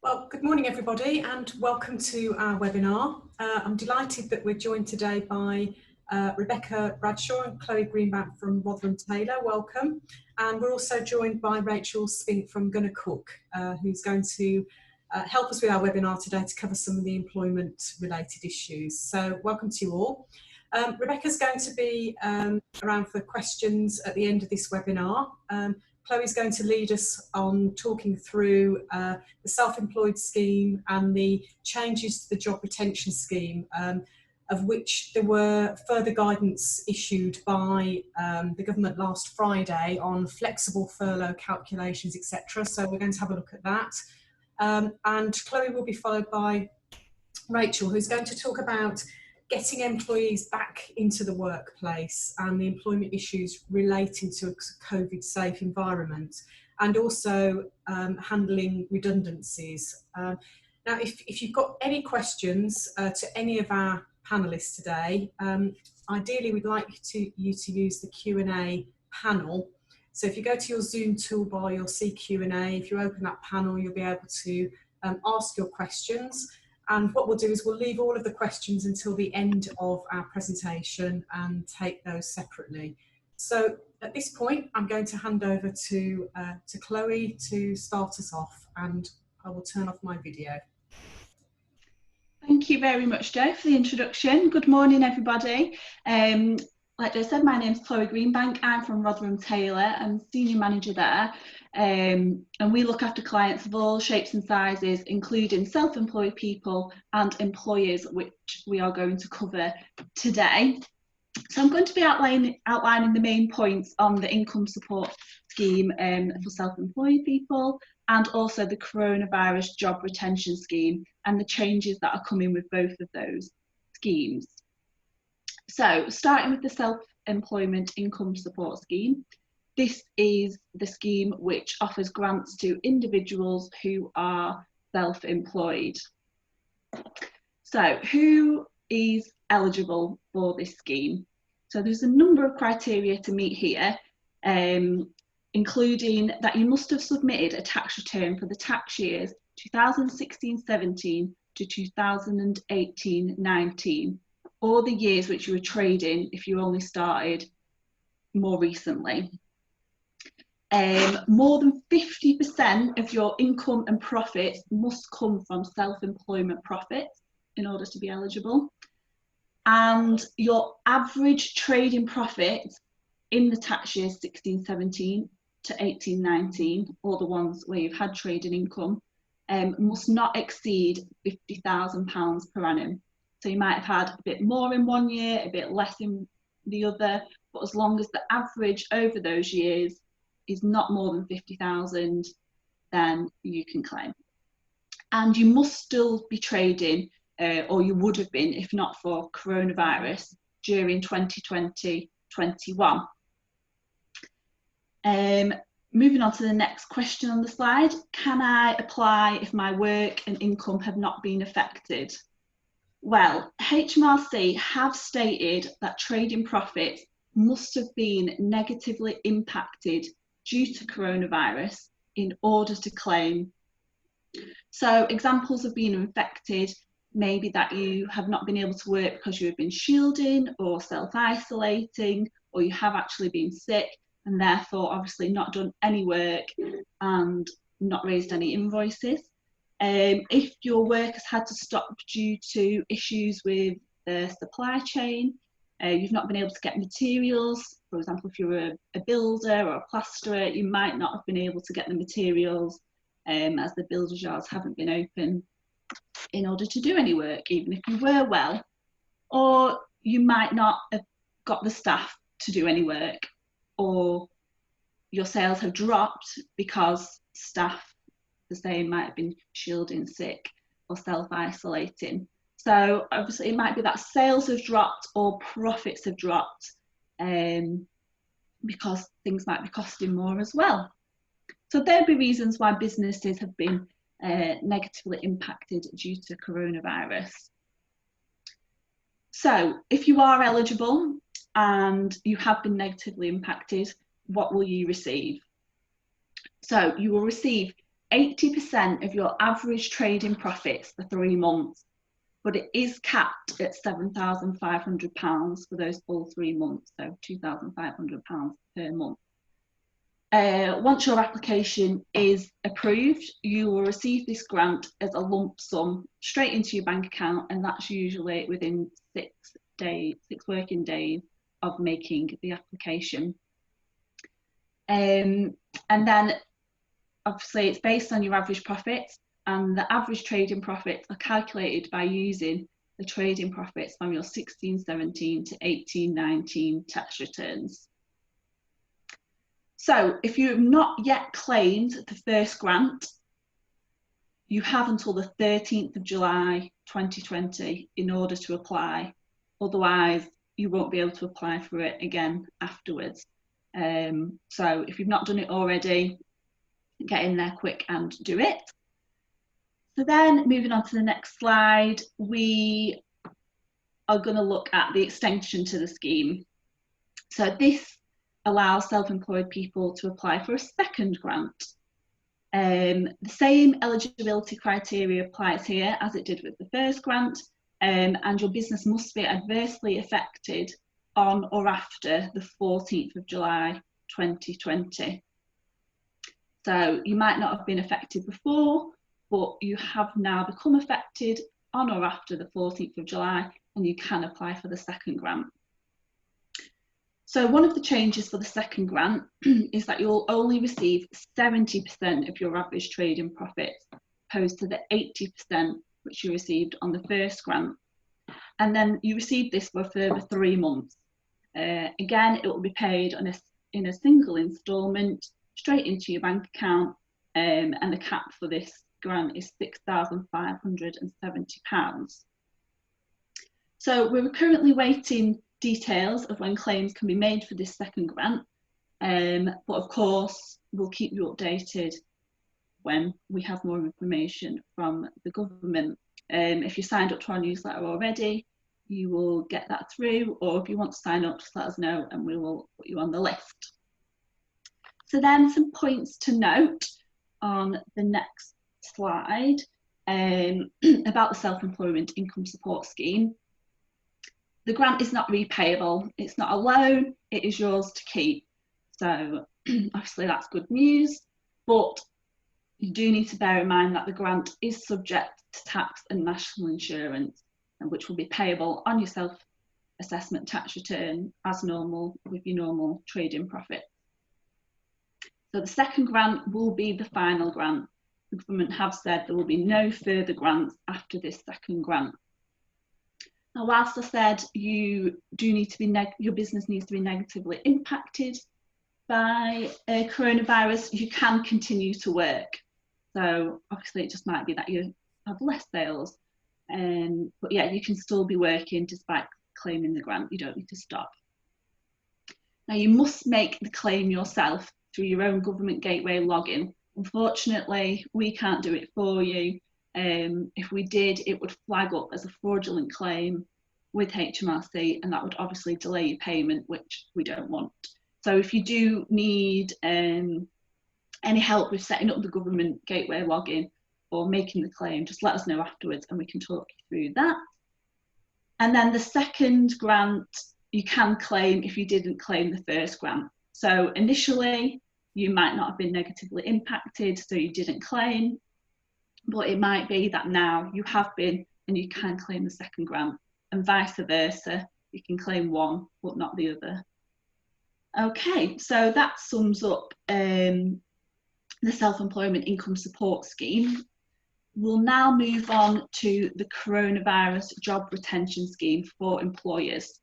Well, good morning everybody and welcome to our webinar. I'm delighted that we're joined today by Rebecca Bradshaw and Chloe Greenbank from Rotherham Taylor, welcome. And we're also joined by Rachel Spink from Gunnar Cook, who's going to help us with our webinar today to cover some of the employment related issues. So welcome to you all. Rebecca's going to be around for questions at the end of this webinar. Chloe's going to lead us on talking through the self-employed scheme and the changes to the job retention scheme, of which there were further guidance issued by the government last Friday on flexible furlough calculations, etc. So we're going to have a look at that. And Chloe will be followed by Rachel, who's going to talk about getting employees back into the workplace and the employment issues relating to a COVID-safe environment, and also handling redundancies. Now, if you've got any questions to any of our panellists today, ideally we'd like you to use the Q&A panel. So if you go to your Zoom toolbar, you'll see Q&A. If you open that panel, you'll be able to ask your questions. And what we'll do is we'll leave all of the questions until the end of our presentation and take those separately. So at this point, I'm going to hand over to Chloe to start us off, and I will turn off my video. Thank you very much, Jo, for the introduction. Good morning, everybody. Like Jo said, my name's Chloe Greenbank. I'm from Rotherham Taylor. I'm senior manager there. And we look after clients of all shapes and sizes, including self-employed people and employers, which we are going to cover today. So I'm going to be outlining the main points on the income support scheme for self-employed people, and also the coronavirus job retention scheme and the changes that are coming with both of those schemes. So starting with the self-employment income support scheme. This is the scheme which offers grants to individuals who are self-employed. So who is eligible for this scheme? So there's a number of criteria to meet here, including that you must have submitted a tax return for the tax years 2016-17 to 2018-19, or the years which you were trading if you only started more recently. More than 50% of your income and profits must come from self-employment profits in order to be eligible. And your average trading profit in the tax years 16-17 to 18-19, or the ones where you've had trading income, must not exceed £50,000 per annum. So you might have had a bit more in one year, a bit less in the other, but as long as the average over those years is not more than 50,000, then you can claim. And you must still be trading, or you would have been if not for coronavirus, during 2020-21. Moving on to the next question on the slide. Can I apply if my work and income have not been affected? Well, HMRC have stated that trading profits must have been negatively impacted due to coronavirus in order to claim. So examples of being infected may be that you have not been able to work because you have been shielding or self-isolating, or you have actually been sick and therefore obviously not done any work and not raised any invoices. If your work has had to stop due to issues with the supply chain, you've not been able to get materials. For example, if you're a builder or a plasterer, you might not have been able to get the materials as the builders' yards haven't been open in order to do any work, even if you were well. Or you might not have got the staff to do any work, or your sales have dropped because staff, the same, might have been shielding, sick or self-isolating. So obviously it might be that sales have dropped or profits have dropped because things might be costing more as well. So there'd be reasons why businesses have been negatively impacted due to coronavirus. So if you are eligible and you have been negatively impacted, what will you receive? So you will receive 80% of your average trading profits for 3 months, but it is capped at £7,500 for those full 3 months, so £2,500 per month. Once your application is approved, you will receive this grant as a lump sum straight into your bank account, and that's usually within 6 working days of making the application. And then obviously it's based on your average profits, and the average trading profits are calculated by using the trading profits from your 16-17 to 18-19 tax returns. So if you have not yet claimed the first grant, you have until the 13th of July 2020 in order to apply. Otherwise, you won't be able to apply for it again afterwards. So if you've not done it already, get in there quick and do it. So then moving on to the next slide, we are going to look at the extension to the scheme. So this allows self-employed people to apply for a second grant. The same eligibility criteria applies here as it did with the first grant, and your business must be adversely affected on or after the 14th of July 2020. So you might not have been affected before, but you have now become affected on or after the 14th of July, and you can apply for the second grant. So one of the changes for the second grant is that you'll only receive 70% of your average trading profits, opposed to the 80% which you received on the first grant. And then you receive this for a further 3 months. Again, it will be paid in a single instalment straight into your bank account, and the cap for this grant is £6,570. So we're currently waiting details of when claims can be made for this second grant, but of course we'll keep you updated when we have more information from the government. If you signed up to our newsletter already, you will get that through, or if you want to sign up, just let us know and we will put you on the list. So then some points to note on the next slide about the Self-Employment Income Support Scheme. The grant is not repayable, it's not a loan, it is yours to keep. So obviously that's good news, but you do need to bear in mind that the grant is subject to tax and national insurance, and which will be payable on your self-assessment tax return as normal with your normal trading profit. So the second grant will be the final grant. The government have said there will be no further grants after this second grant. Now, whilst I said you do need to be your business needs to be negatively impacted by coronavirus, you can continue to work. So obviously it just might be that you have less sales, but yeah, you can still be working despite claiming the grant. You don't need to stop. Now, you must make the claim yourself through your own government gateway login. Unfortunately, we can't do it for you. If we did, it would flag up as a fraudulent claim with HMRC, and that would obviously delay your payment, which we don't want. So if you do need any help with setting up the government gateway login or making the claim, just let us know afterwards and we can talk you through that. And then the second grant you can claim if you didn't claim the first grant. So initially you might not have been negatively impacted, so you didn't claim, but it might be that now you have been and you can claim the second grant, and vice versa. You can claim one but not the other. Okay, so that sums up the Self-Employment Income Support Scheme. We'll now move on to the Coronavirus Job Retention Scheme for employers.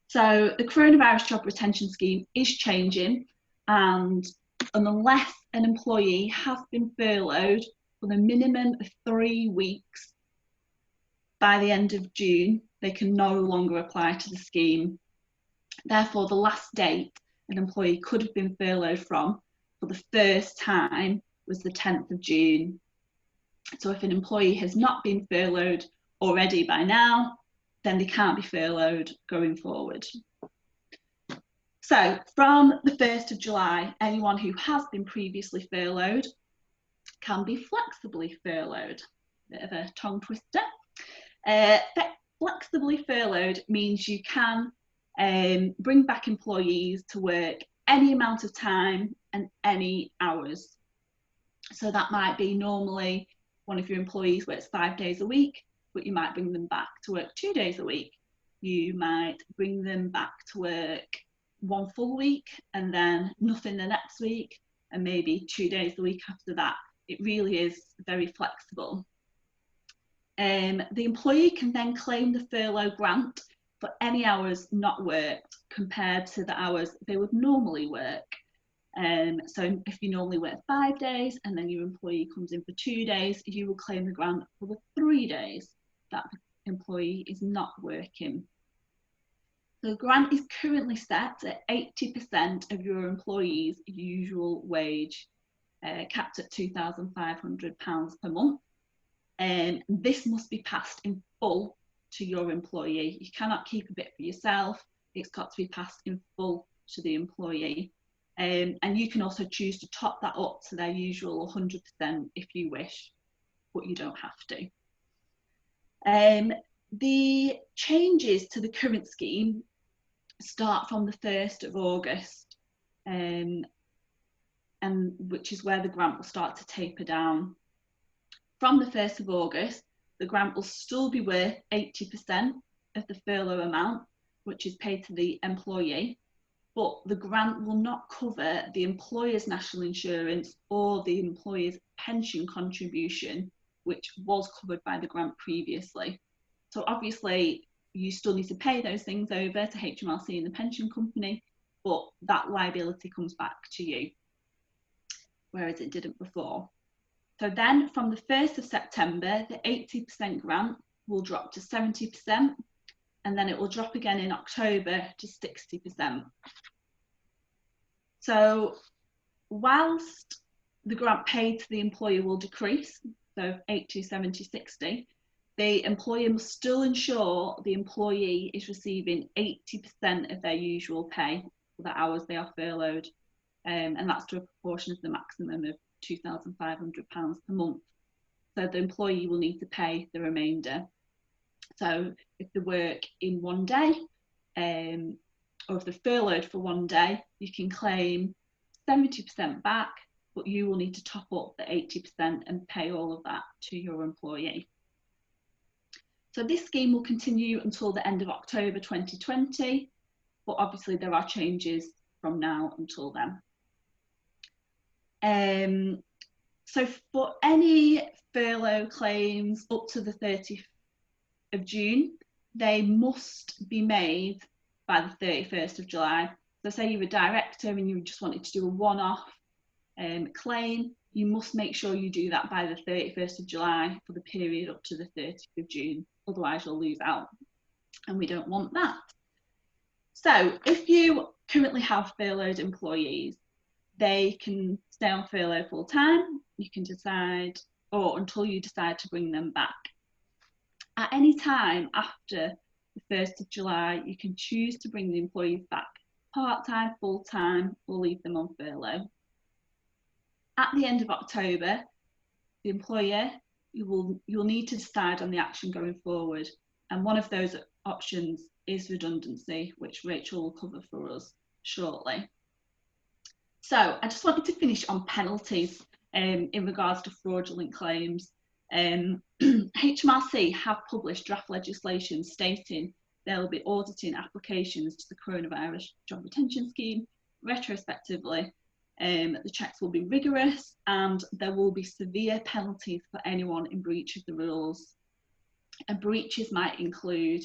So the Coronavirus Job Retention Scheme is changing, and unless an employee has been furloughed for the minimum of 3 weeks by the end of June, they can no longer apply to the scheme. Therefore, the last date an employee could have been furloughed from for the first time was the 10th of June. So if an employee has not been furloughed already by now, then they can't be furloughed going forward. So from the 1st of July, anyone who has been previously furloughed can be flexibly furloughed. Bit of a tongue twister. Flexibly furloughed means you can bring back employees to work any amount of time and any hours. So that might be normally one of your employees works 5 days a week, but you might bring them back to work 2 days a week. You might bring them back to work 1 full week and then nothing the next week, and maybe 2 days the week after that. It really is very flexible. The employee can then claim the furlough grant for any hours not worked compared to the hours they would normally work. So if you normally work 5 days and then your employee comes in for 2 days, you will claim the grant for the 3 days that the employee is not working. The grant is currently set at 80% of your employee's usual wage, capped at £2,500 per month. This must be passed in full to your employee. You cannot keep a bit for yourself. It's got to be passed in full to the employee. And you can also choose to top that up to their usual 100% if you wish, but you don't have to. The changes to the current scheme start from the 1st of August, and which is where the grant will start to taper down. From the 1st of August, the grant will still be worth 80% of the furlough amount, which is paid to the employee, but the grant will not cover the employer's national insurance or the employer's pension contribution, which was covered by the grant previously. So obviously, you still need to pay those things over to HMRC and the pension company, but that liability comes back to you, whereas it didn't before. So then from the 1st of September, the 80% grant will drop to 70%, and then it will drop again in October to 60%. So whilst the grant paid to the employer will decrease, so 80, 70, 60, the employer must still ensure the employee is receiving 80% of their usual pay for the hours they are furloughed, and that's to a proportion of the maximum of £2,500 per month. So the employee will need to pay the remainder. So if they work in 1 day, or if they're furloughed for 1 day, you can claim 70% back, but you will need to top up the 80% and pay all of that to your employee. So this scheme will continue until the end of October 2020, but obviously there are changes from now until then. So for any furlough claims up to the 30th of June, they must be made by the 31st of July. So say you're a director and you just wanted to do a one-off claim, you must make sure you do that by the 31st of July for the period up to the 30th of June. Otherwise you'll lose out, and we don't want that. So if you currently have furloughed employees, they can stay on furlough full time. You can decide, or until you decide to bring them back. At any time after the 1st of July, you can choose to bring the employees back part-time, full-time, or leave them on furlough. At the end of October, the employer, you'll need to decide on the action going forward. And one of those options is redundancy, which Rachel will cover for us shortly. So I just wanted to finish on penalties in regards to fraudulent claims. HMRC have published draft legislation stating they'll be auditing applications to the Coronavirus Job Retention Scheme retrospectively. The checks will be rigorous and there will be severe penalties for anyone in breach of the rules. And breaches might include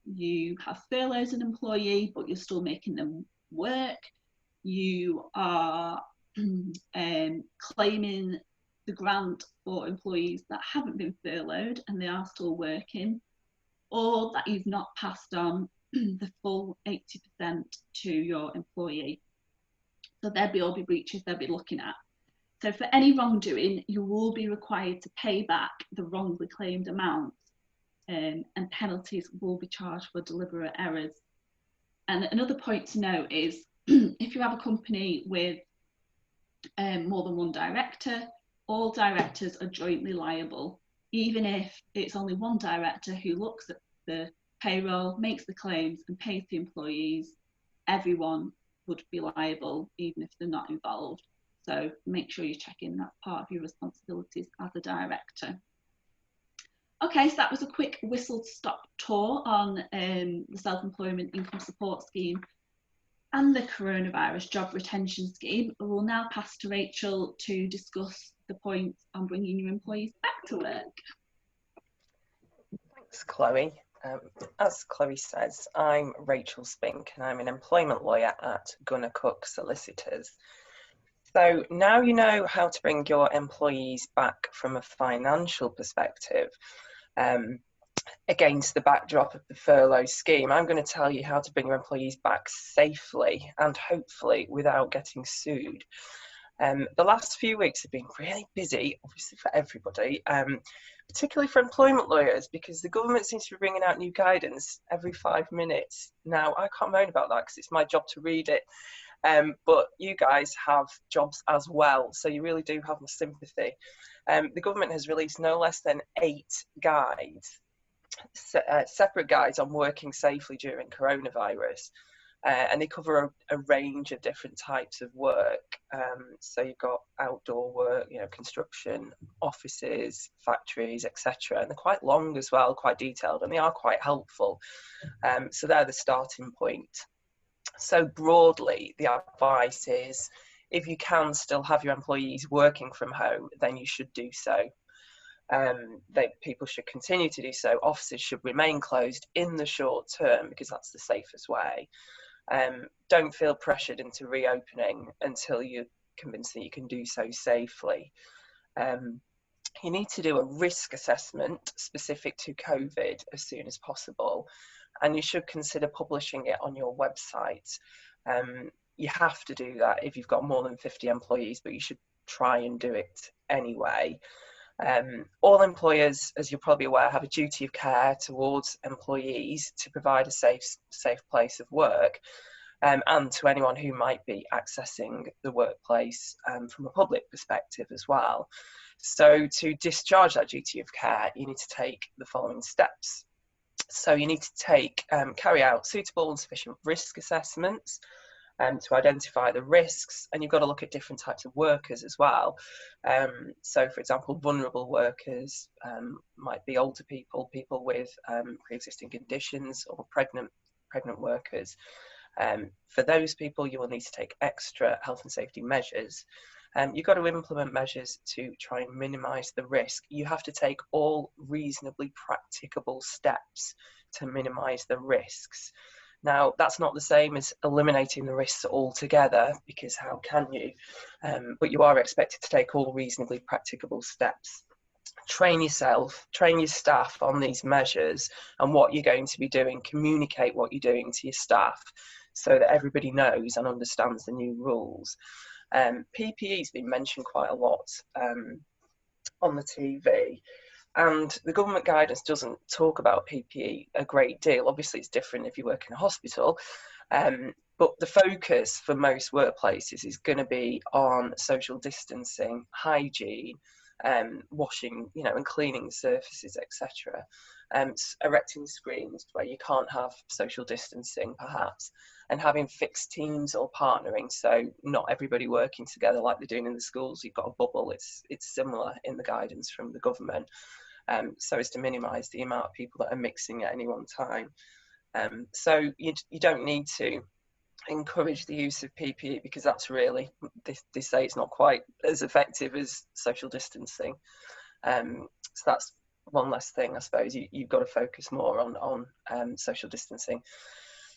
you have furloughed as an employee, but you're still making them work. You are claiming the grant for employees that haven't been furloughed and they are still working, or that you've not passed on the full 80% to your employee. So there'll all be breaches they'll be looking at. So for any wrongdoing, you will be required to pay back the wrongly claimed amount, and penalties will be charged for deliberate errors. And another point to note is if you have a company with more than one director, all directors are jointly liable. Even if it's only one director who looks at the payroll, makes the claims and pays the employees, everyone would be liable even if they're not involved. So make sure you check in, that's part of your responsibilities as a director. Okay, so that was a quick whistle-stop tour on the Self-Employment Income Support Scheme and the Coronavirus Job Retention Scheme. I will now pass to Rachel to discuss the points on bringing your employees back to work. Thanks, Chloe. As Chloe says, I'm Rachel Spink and I'm an employment lawyer at Gunnar Cook Solicitors. So now you know how to bring your employees back from a financial perspective. Against the backdrop of the furlough scheme, I'm going to tell you how to bring your employees back safely and hopefully without getting sued. The last few weeks have been really busy, obviously for everybody, particularly for employment lawyers, because the government seems to be bringing out new guidance every 5 minutes. Now, I can't moan about that because it's my job to read it, but you guys have jobs as well, so you really do have my sympathy. The government has released no less than 8 guides, separate guides on working safely during coronavirus. And they cover a range of different types of work. So you've got outdoor work, construction, offices, factories, etc. And they're quite long as well, quite detailed, and they are quite helpful. So they're the starting point. So broadly, the advice is, if you can still have your employees working from home, then you should do so. People should continue to do so. Offices should remain closed in the short term because that's the safest way. Don't feel pressured into reopening until you're convinced that you can do so safely. You need to do a risk assessment specific to COVID as soon as possible, and you should consider publishing it on your website. You have to do that if you've got more than 50 employees, but you should try and do it anyway. All employers, as you're probably aware, have a duty of care towards employees to provide a safe place of work, and to anyone who might be accessing the workplace from a public perspective as well. So to discharge that duty of care, you need to take the following steps. So you need to carry out suitable and sufficient risk assessments to identify the risks, and you've got to look at different types of workers as well. So for example, vulnerable workers might be older people, people with pre-existing conditions, or pregnant workers. For those people, you will need to take extra health and safety measures. You've got to implement measures to try and minimise the risk. You have to take all reasonably practicable steps to minimise the risks. Now, that's not the same as eliminating the risks altogether, because how can you? But you are expected to take all reasonably practicable steps. Train yourself, train your staff on these measures and what you're going to be doing. Communicate what you're doing to your staff so that everybody knows and understands the new rules. PPE has been mentioned quite a lot on the TV. And the government guidance doesn't talk about PPE a great deal. Obviously, it's different if you work in a hospital. But the focus for most workplaces is going to be on social distancing, hygiene, washing, and cleaning surfaces, etc. Erecting screens where you can't have social distancing, perhaps, and having fixed teams or partnering. So not everybody working together like they're doing in the schools. You've got a bubble. It's similar in the guidance from the government. So as to minimise the amount of people that are mixing at any one time. So you don't need to encourage the use of PPE, because that's really, they say it's not quite as effective as social distancing. So that's one less thing, I suppose. You've got to focus more on social distancing.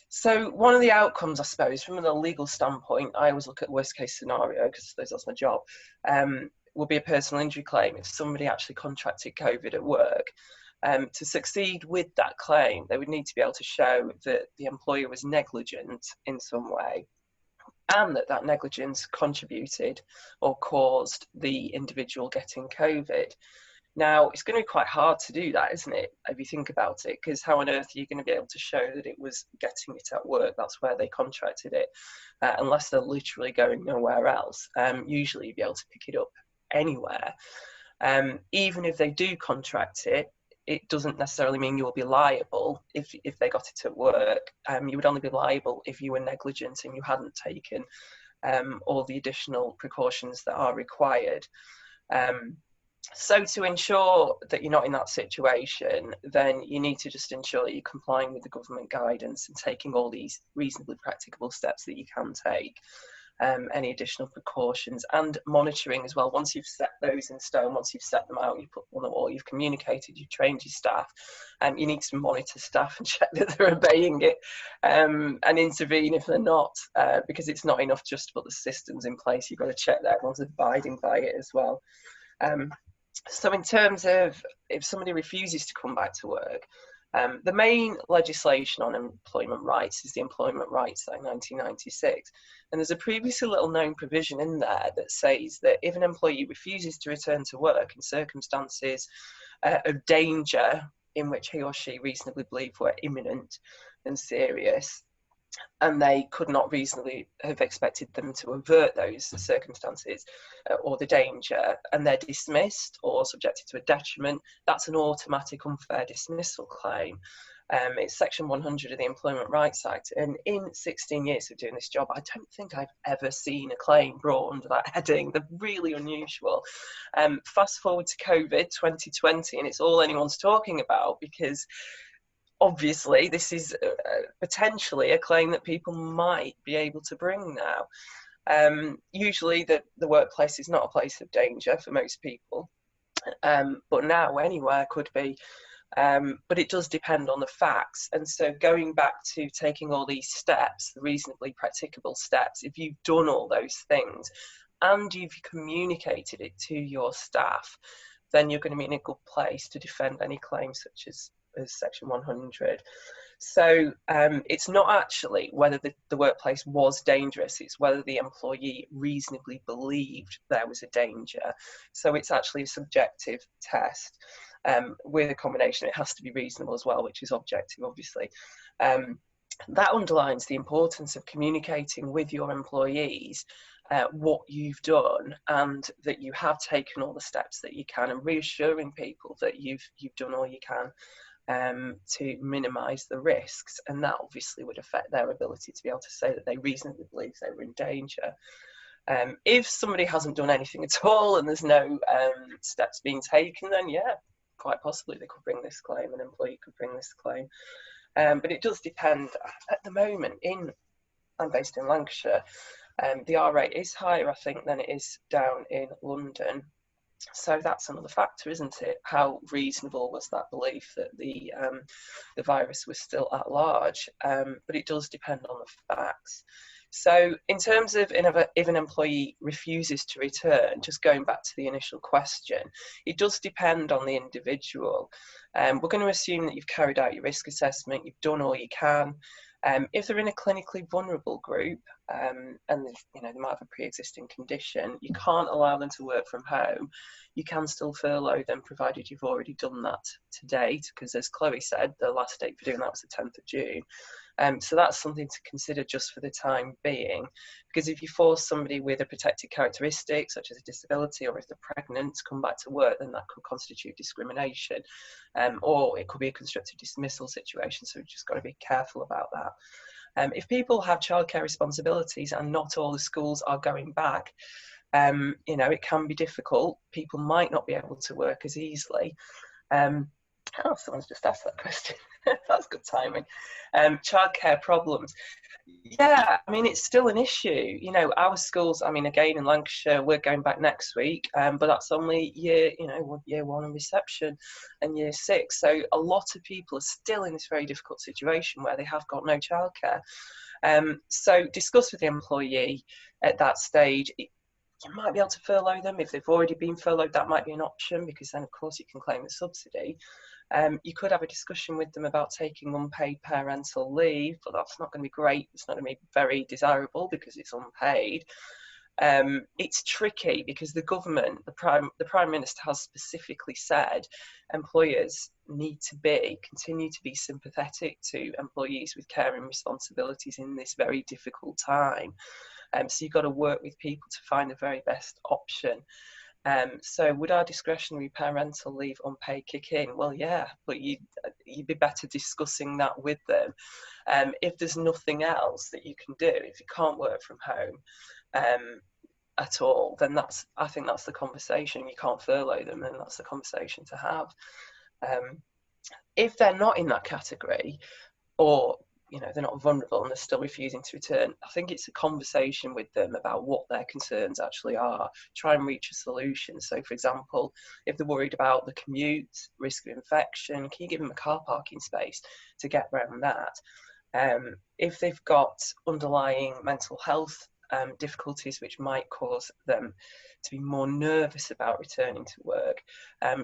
So one of the outcomes, I suppose, from a legal standpoint, I always look at worst case scenario, because I suppose that's my job, will be a personal injury claim if somebody actually contracted COVID at work. To succeed with that claim, they would need to be able to show that the employer was negligent in some way, and that negligence contributed or caused the individual getting COVID. Now, it's going to be quite hard to do that, isn't it, if you think about it, because how on earth are you going to be able to show that it was getting it at work? That's where they contracted it, unless they're literally going nowhere else. Usually you'll be able to pick it up anywhere. Even if they do contract it, it doesn't necessarily mean you will be liable if they got it at work. You would only be liable if you were negligent and you hadn't taken all the additional precautions that are required. So to ensure that you're not in that situation, then you need to just ensure that you're complying with the government guidance and taking all these reasonably practicable steps that you can take. Any additional precautions and monitoring as well. Once you've set those in stone, once you've set them out, you put them on the wall, you've communicated, you've trained your staff, and you need to monitor staff and check that they're obeying it, and intervene if they're not, because it's not enough just to put the systems in place. You've got to check that everyone's abiding by it as well. So in terms of if somebody refuses to come back to work, the main legislation on employment rights is the Employment Rights Act 1996. And there's a previously little known provision in there that says that if an employee refuses to return to work in circumstances of danger in which he or she reasonably believed were imminent and serious, and they could not reasonably have expected them to avert those circumstances or the danger, and they're dismissed or subjected to a detriment, that's an automatic unfair dismissal claim. It's section 100 of the Employment Rights Act, and in 16 years of doing this job, I don't think I've ever seen a claim brought under that heading. They're really unusual. Fast forward to COVID 2020, and it's all anyone's talking about, because obviously this is potentially a claim that people might be able to bring now. Usually the workplace is not a place of danger for most people, but now anywhere could be. But it does depend on the facts. And so going back to taking all these steps, the reasonably practicable steps, if you've done all those things and you've communicated it to your staff, then you're going to be in a good place to defend any claims such as section 100. So it's not actually whether the workplace was dangerous, it's whether the employee reasonably believed there was a danger. So it's actually a subjective test. With a combination, it has to be reasonable as well, which is objective, obviously. That underlines the importance of communicating with your employees what you've done, and that you have taken all the steps that you can, and reassuring people that you've done all you can to minimise the risks. And that obviously would affect their ability to be able to say that they reasonably believe they were in danger. If somebody hasn't done anything at all and there's no steps being taken, then yeah, quite possibly they could bring this claim, an employee could bring this claim. But it does depend. At the moment, I'm based in Lancashire, the R rate is higher, I think, than it is down in London. So that's another factor, isn't it? How reasonable was that belief that the virus was still at large? But it does depend on the facts. So in terms of if an employee refuses to return, just going back to the initial question, it does depend on the individual. We're going to assume that you've carried out your risk assessment, you've done all you can. If they're in a clinically vulnerable group and they might have a pre-existing condition, you can't allow them to work from home. You can still furlough them, provided you've already done that to date, because as Chloe said, the last date for doing that was the 10th of June. So that's something to consider just for the time being, because if you force somebody with a protected characteristic, such as a disability, or if they're pregnant, to come back to work, then that could constitute discrimination, or it could be a constructive dismissal situation. So we've just got to be careful about that. If people have childcare responsibilities and not all the schools are going back, it can be difficult. People might not be able to work as easily. Oh, someone's just asked that question. That's good timing. Childcare problems. Yeah, I mean, it's still an issue. Our schools, again, in Lancashire, we're going back next week, but that's only year one in reception and year 6. So a lot of people are still in this very difficult situation where they have got no childcare. So discuss with the employee at that stage. You might be able to furlough them. If they've already been furloughed, that might be an option, because then, of course, you can claim the subsidy. You could have a discussion with them about taking unpaid parental leave, but that's not going to be great. It's not going to be very desirable because it's unpaid. It's tricky because the government, the Prime Minister has specifically said employers need to continue to be sympathetic to employees with caring responsibilities in this very difficult time. So you've got to work with people to find the very best option. So would our discretionary parental leave unpaid kick in? Well, yeah, but you'd be better discussing that with them. If there's nothing else that you can do, if you can't work from home at all, then I think that's the conversation. You can't furlough them, and that's the conversation to have. If they're not in that category, or they're not vulnerable and they're still refusing to return, I think it's a conversation with them about what their concerns actually are. Try and reach a solution. So, for example, if they're worried about the commute, risk of infection, can you give them a car parking space to get around that? If they've got underlying mental health difficulties which might cause them to be more nervous about returning to work,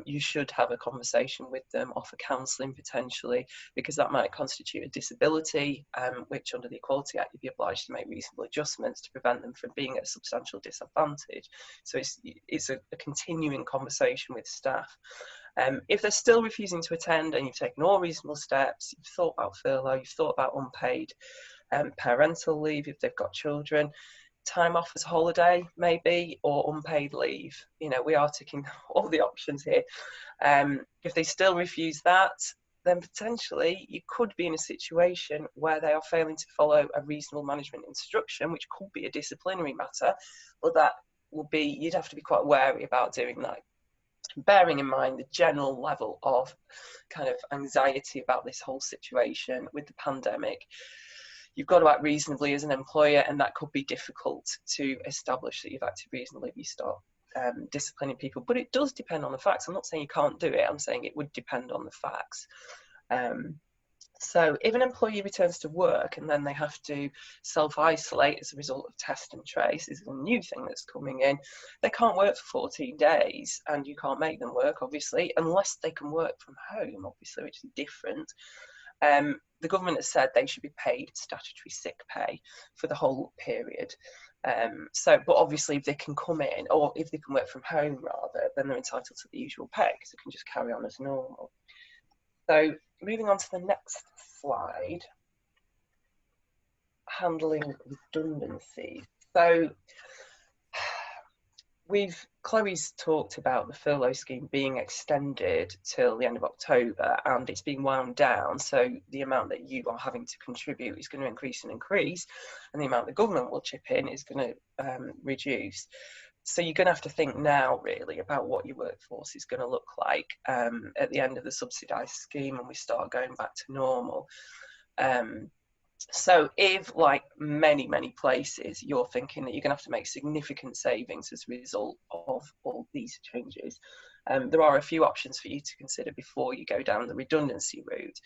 you should have a conversation with them, offer counselling potentially, because that might constitute a disability, which under the Equality Act you'd be obliged to make reasonable adjustments to prevent them from being at a substantial disadvantage. So it's a continuing conversation with staff. If they're still refusing to attend and you've taken all reasonable steps, you've thought about furlough, you've thought about unpaid parental leave if they've got children, time off as holiday maybe, or unpaid leave. We are ticking all the options here. If they still refuse that, then potentially you could be in a situation where they are failing to follow a reasonable management instruction, which could be a disciplinary matter, but that will be, you'd have to be quite wary about doing that, bearing in mind the general level of kind of anxiety about this whole situation with the pandemic. You've got to act reasonably as an employer, and that could be difficult to establish that you've acted reasonably if you start disciplining people. But it does depend on the facts. I'm not saying you can't do it, I'm saying it would depend on the facts. So if an employee returns to work and then they have to self-isolate as a result of test and trace, this is a new thing that's coming in, they can't work for 14 days, and you can't make them work, obviously, unless they can work from home, obviously, which is different. The government has said they should be paid statutory sick pay for the whole period. But obviously if they can come in, or if they can work from home rather, then they're entitled to the usual pay because they can just carry on as normal. So moving on to the next slide, handling redundancies. So Chloe's talked about the furlough scheme being extended till the end of October, and it's being wound down, so the amount that you are having to contribute is going to increase, and the amount the government will chip in is going to reduce. So you're going to have to think now really about what your workforce is going to look like at the end of the subsidised scheme and we start going back to normal. So if, like many places, you're thinking that you're going to have to make significant savings as a result of all these changes, there are a few options for you to consider before you go down the redundancy route.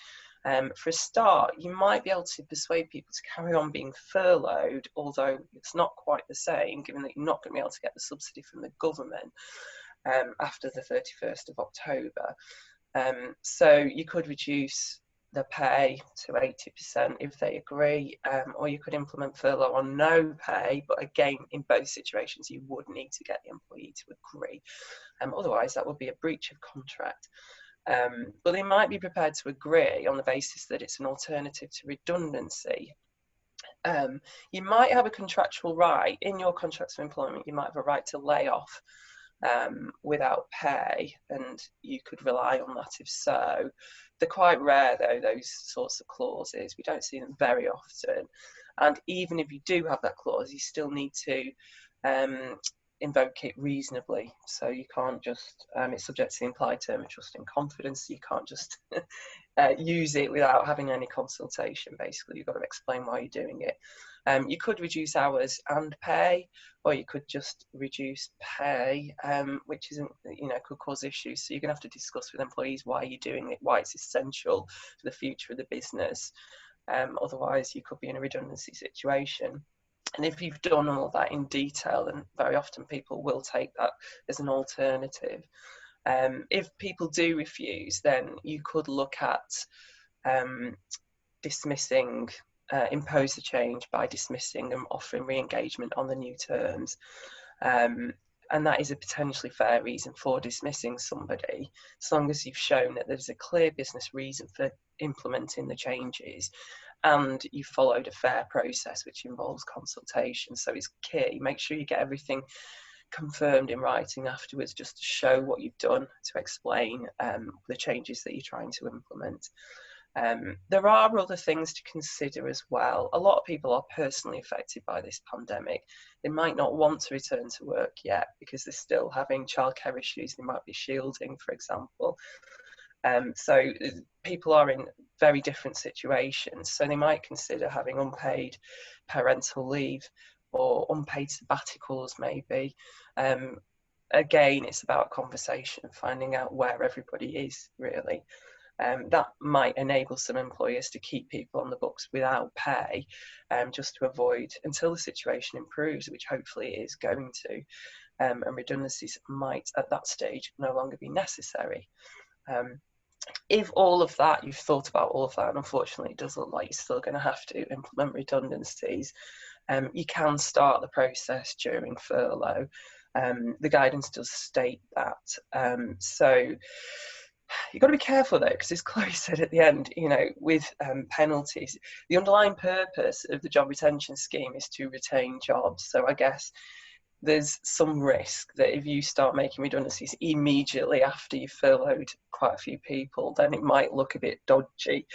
For a start, you might be able to persuade people to carry on being furloughed, although it's not quite the same, given that you're not going to be able to get the subsidy from the government after the 31st of October. So you could reduce the pay to 80% if they agree, or you could implement furlough on no pay, but again, in both situations, you would need to get the employee to agree. Otherwise, that would be a breach of contract. But they might be prepared to agree on the basis that it's an alternative to redundancy. You might have a contractual right, in your contracts of employment, you might have a right to lay off without pay, and you could rely on that if so. They're quite rare though, those sorts of clauses. We don't see them very often, and even if you do have that clause, you still need to invoke it reasonably. So you can't just, it's subject to the implied term of trust and confidence, so you can't just use it without having any consultation. Basically, you've got to explain why you're doing it. You could reduce hours and pay, or you could just reduce pay, which isn't, could cause issues. So you're going to have to discuss with employees why you're doing it, why it's essential for the future of the business. Otherwise, you could be in a redundancy situation. And if you've done all that in detail, then very often people will take that as an alternative. If people do refuse, then you could look at dismissing, impose the change by dismissing and offering re-engagement on the new terms. And that is a potentially fair reason for dismissing somebody, as long as you've shown that there's a clear business reason for implementing the changes and you followed a fair process which involves consultation. So it's key, make sure you get everything confirmed in writing afterwards, just to show what you've done, to explain the changes that you're trying to implement. There are other things to consider as well. A lot of people are personally affected by this pandemic. They might not want to return to work yet because they're still having childcare issues. They might be shielding, for example. So people are in very different situations. So they might consider having unpaid parental leave or unpaid sabbaticals maybe. Again, it's about conversation, finding out where everybody is really. That might enable some employers to keep people on the books without pay, just to avoid, until the situation improves, which hopefully it is going to, and redundancies might at that stage no longer be necessary. If all of that, you've thought about all of that, and unfortunately it does look like you're still going to have to implement redundancies, you can start the process during furlough. The guidance does state that. So you've got to be careful though, because as Chloe said at the end, you know, with penalties, the underlying purpose of the job retention scheme is to retain jobs. So I guess there's some risk that if you start making redundancies immediately after you've furloughed quite a few people, then it might look a bit dodgy.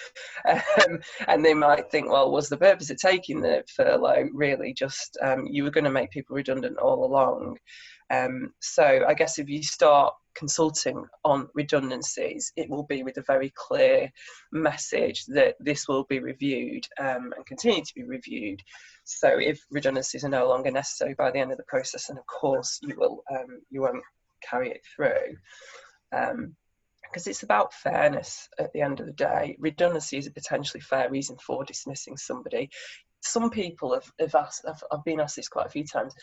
And they might think, well, was the purpose of taking the furlough really just you were going to make people redundant all along? So I guess if you start consulting on redundancies, it will be with a very clear message that this will be reviewed and continue to be reviewed. So if redundancies are no longer necessary by the end of the process, then of course you won't carry it through. Because it's about fairness at the end of the day. Redundancy is a potentially fair reason for dismissing somebody. Some people I've been asked this quite a few times,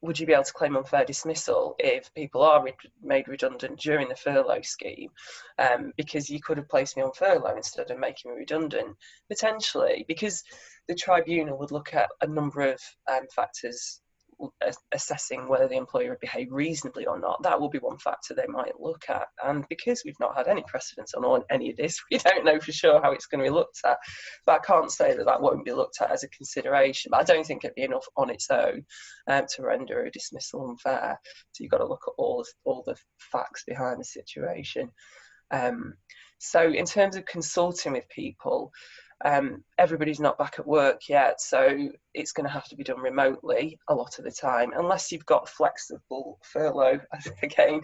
would you be able to claim unfair dismissal if people are made redundant during the furlough scheme? Because you could have placed me on furlough instead of making me redundant. Potentially, because the tribunal would look at a number of factors assessing whether the employer would behave reasonably or not. That will be one factor they might look at. And because we've not had any precedence on any of this, we don't know for sure how it's going to be looked at. But I can't say that won't be looked at as a consideration. But I don't think it'd be enough on its own to render a dismissal unfair. So you've got to look at all the facts behind the situation. So in terms of consulting with people, everybody's not back at work yet, so it's going to have to be done remotely a lot of the time, unless you've got flexible furlough, again,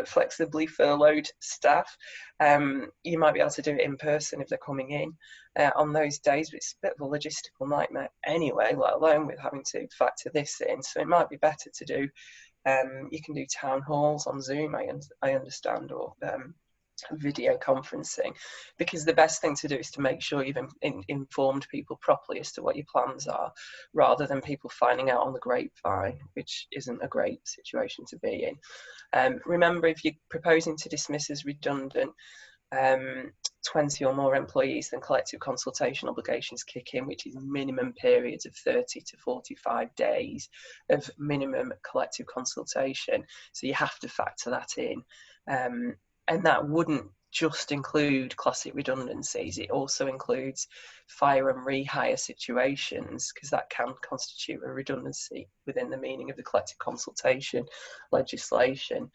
flexibly furloughed staff. You might be able to do it in person if they're coming in on those days, but it's a bit of a logistical nightmare anyway, let alone with having to factor this in. So it might be better to do, you can do town halls on Zoom, I understand, or video conferencing, because the best thing to do is to make sure you've informed people properly as to what your plans are, rather than people finding out on the grapevine, which isn't a great situation to be in. Remember, if you're proposing to dismiss as redundant 20 or more employees, then collective consultation obligations kick in, which is minimum periods of 30 to 45 days of minimum collective consultation. So you have to factor that in. And that wouldn't just include classic redundancies. It also includes fire and rehire situations, because that can constitute a redundancy within the meaning of the collective consultation legislation.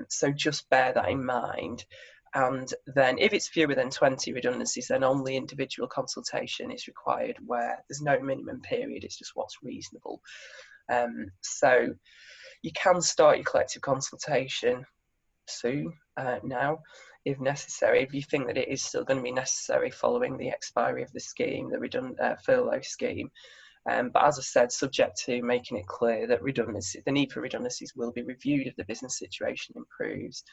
So just bear that in mind. And then if it's fewer than 20 redundancies, then only individual consultation is required, where there's no minimum period, it's just what's reasonable. So you can start your collective consultation soon now, if necessary, if you think that it is still going to be necessary following the expiry of the scheme, the furlough scheme. But as I said, subject to making it clear that the need for redundancies will be reviewed if the business situation improves.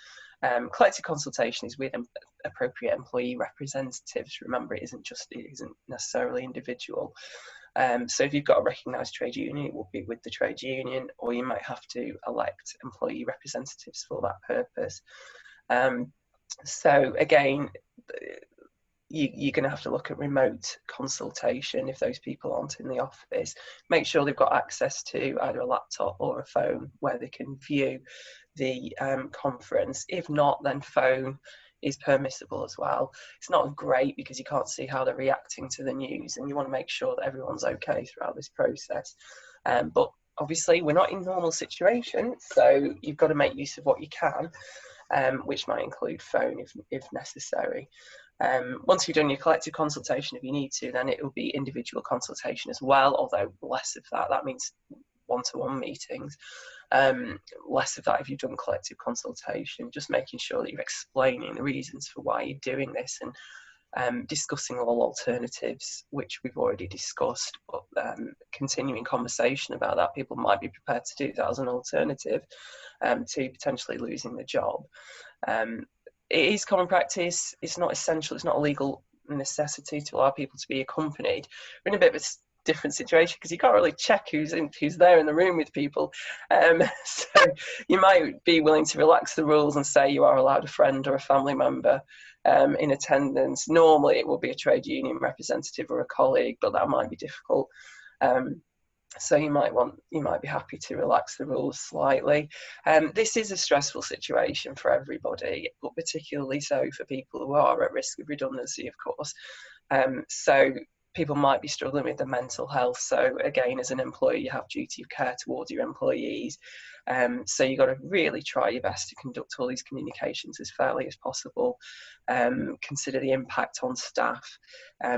Collective consultation is with appropriate employee representatives. Remember, it isn't necessarily individual. So if you've got a recognised trade union, it will be with the trade union, or you might have to elect employee representatives for that purpose. So again, you're going to have to look at remote consultation if those people aren't in the office. Make sure they've got access to either a laptop or a phone where they can view the conference. If not, then phone is permissible as well. It's not great because you can't see how they're reacting to the news, and you want to make sure that everyone's okay throughout this process. But Obviously, we're not in normal situations, so you've got to make use of what you can, which might include phone if necessary. Once you've done your collective consultation, if you need to, then it will be individual consultation as well, although less of that. That means one-to-one meetings. Less of that if you've done collective consultation, just making sure that you're explaining the reasons for why you're doing this, and discussing all alternatives, which we've already discussed, but continuing conversation about that. People might be prepared to do that as an alternative to potentially losing the job. It is common practice. It's not essential. It's not a legal necessity to allow people to be accompanied. We're in a bit of a different situation because you can't really check who's there in the room with people. So you might be willing to relax the rules and say you are allowed a friend or a family member in attendance. Normally it will be a trade union representative or a colleague, but that might be difficult. So you might be happy to relax the rules slightly. This is a stressful situation for everybody, but particularly so for people who are at risk of redundancy, of course. So people might be struggling with their mental health. So again, as an employer, you have duty of care towards your employees. So you've got to really try your best to conduct all these communications as fairly as possible. Consider the impact on staff.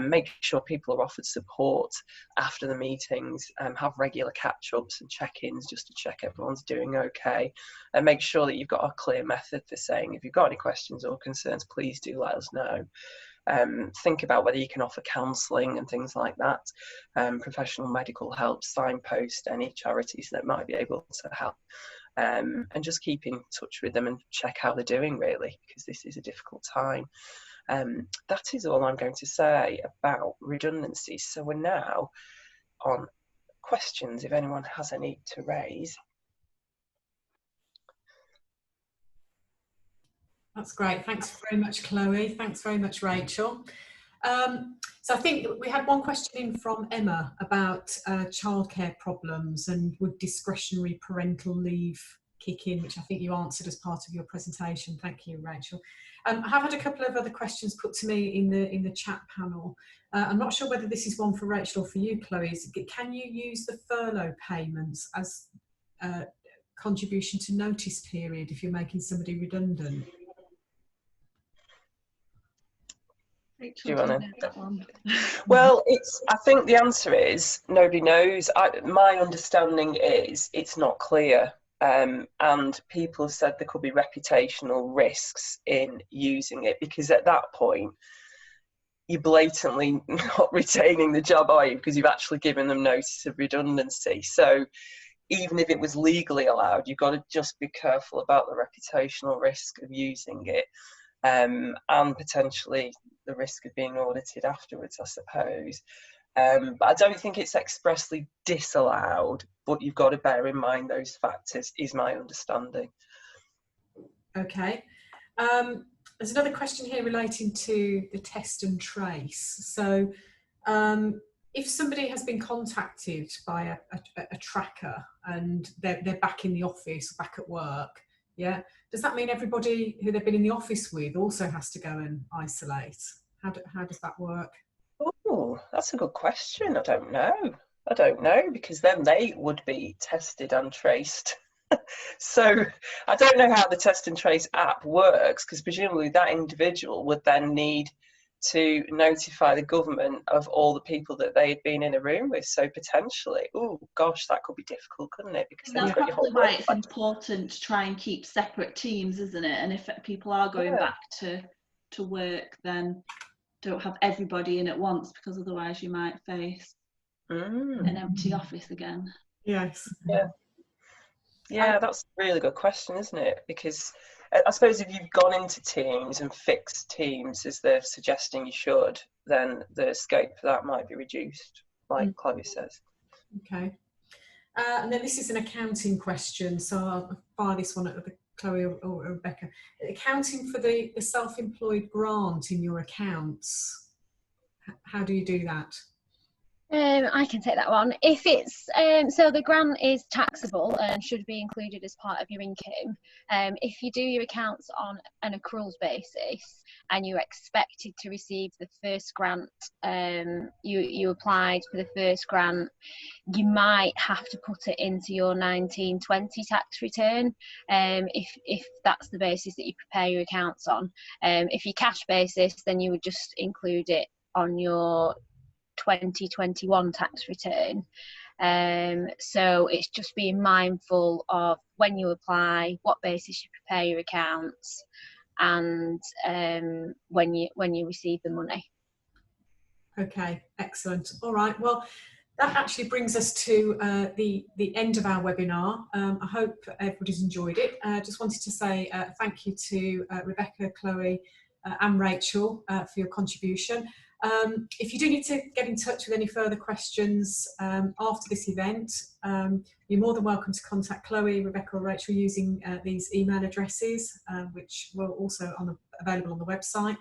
Make sure people are offered support after the meetings. Have regular catch-ups and check-ins just to check everyone's doing okay. And make sure that you've got a clear method for saying, if you've got any questions or concerns, please do let us know. Think about whether you can offer counselling and things like that, professional medical help, signpost any charities that might be able to help, and just keep in touch with them and check how they're doing, really, because this is a difficult time. That is all I'm going to say about redundancy. So we're now on questions, if anyone has any to raise. That's great. Thanks very much, Chloe. Thanks very much, Rachel. So I think we had one question in from Emma about childcare problems and would discretionary parental leave kick in, which I think you answered as part of your presentation. Thank you, Rachel. I have had a couple of other questions put to me in the chat panel. I'm not sure whether this is one for Rachel or for you, Chloe. Can you use the furlough payments as contribution to notice period if you're making somebody redundant? Do you want to? Well, I think the answer is nobody knows. My understanding is it's not clear, and people have said there could be reputational risks in using it, because at that point you're blatantly not retaining the job, are you? Because you've actually given them notice of redundancy. So even if it was legally allowed, you've got to just be careful about the reputational risk of using it. And potentially the risk of being audited afterwards, I suppose. But I don't think it's expressly disallowed, but you've got to bear in mind those factors, is my understanding. Okay. There's another question here relating to the test and trace. So if somebody has been contacted by a tracker and they're back in the office, back at work, yeah, does that mean everybody who they've been in the office with also has to go and isolate? How does that work? Oh, that's a good question. I don't know, because then they would be tested and traced. So I don't know how the test and trace app works, because presumably that individual would then need to notify the government of all the people that they had been in a room with. So potentially, oh gosh, that could be difficult, couldn't it? Because that's probably why it's important to try and keep separate teams, isn't it? And if people are going back to work, then don't have everybody in at once, because otherwise you might face an empty office again. Yes. Yeah, that's a really good question, isn't it? Because I suppose if you've gone into teams and fixed teams as they're suggesting you should, then the scope for that might be reduced, like Chloe says. Okay. And then this is an accounting question, so I'll fire this one at Chloe or Rebecca. Accounting for the self-employed grant in your accounts, how do you do that? I can take that one. If it's so the grant is taxable and should be included as part of your income. If you do your accounts on an accruals basis and you're expected to receive the first grant, you applied for the first grant, you might have to put it into your 1920 tax return, if that's the basis that you prepare your accounts on. If you cash basis, then you would just include it on your 2021 tax return. So it's just being mindful of when you apply, what basis you prepare your accounts, and when you receive the money. Okay, excellent. All right, well, that actually brings us to the end of our webinar. I hope everybody's enjoyed it. Just wanted to say thank you to Rebecca, Chloe and Rachel for your contribution. If you do need to get in touch with any further questions after this event, you're more than welcome to contact Chloe, Rebecca or Rachel using these email addresses, which will also available on the website.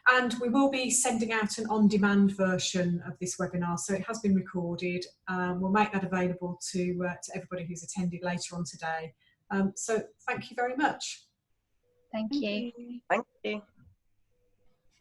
And we will be sending out an on-demand version of this webinar, so it has been recorded. We'll make that available to everybody who's attended later on today. So thank you very much. Thank you. Thank you.